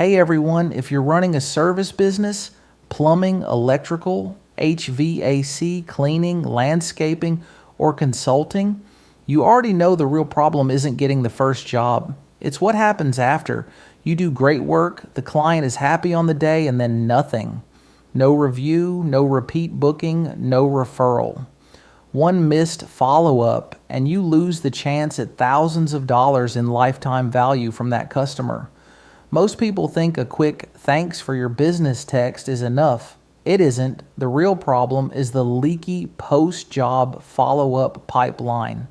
Hey everyone, if you're running a service business, plumbing, electrical, HVAC, cleaning, landscaping, or consulting, you already know the real problem isn't getting the first job. It's what happens after. You do great work, the client is happy on the day, and then nothing. No review, no repeat booking, no referral. One missed follow-up, and you lose the chance at thousands of dollars in lifetime value from that customer. Most people think a quick "thanks for your business" text is enough. It isn't. The real problem is the leaky post-job follow-up pipeline.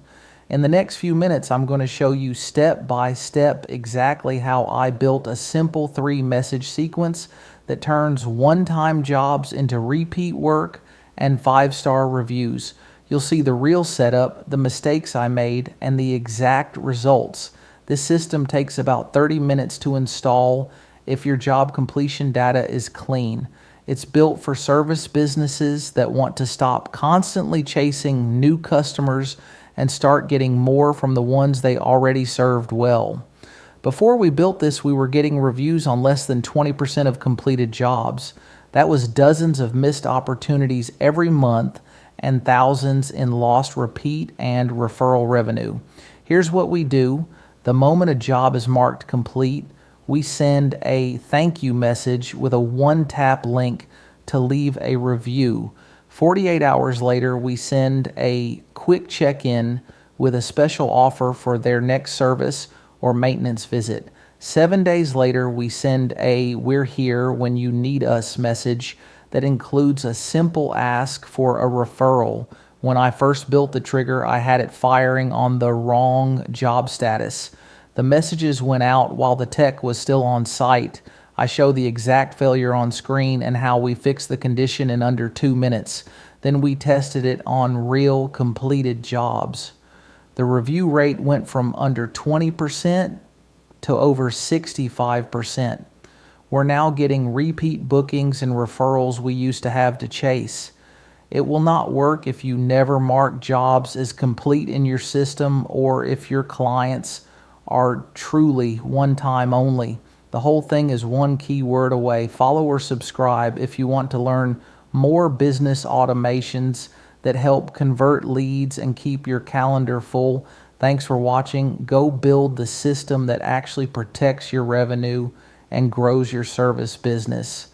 In the next few minutes, I'm going to show you step by step exactly how I built a simple 3-message sequence that turns one-time jobs into repeat work and 5-star reviews. You'll see the real setup, the mistakes I made, and the exact results. This system takes about 30 minutes to install if your job completion data is clean. It's built for service businesses that want to stop constantly chasing new customers and start getting more from the ones they already served well. Before we built this, we were getting reviews on less than 20% of completed jobs. That was dozens of missed opportunities every month and thousands in lost repeat and referral revenue. Here's what we do. The moment a job is marked complete, we send a thank you message with a one-tap link to leave a review. 48 hours later, we send a quick check-in with a special offer for their next service or maintenance visit. 7 days later, we send a "we're here when you need us" message that includes a simple ask for a referral. When I first built the trigger, I had it firing on the wrong job status. The messages went out while the tech was still on site. I show the exact failure on screen and how we fixed the condition in under 2 minutes. Then we tested it on real completed jobs. The review rate went from under 20% to over 65%. We're now getting repeat bookings and referrals we used to have to chase. It will not work if you never mark jobs as complete in your system or if your clients are truly one-time only. The whole thing is one keyword away. Follow or subscribe if you want to learn more business automations that help convert leads and keep your calendar full. Thanks for watching. Go build the system that actually protects your revenue and grows your service business.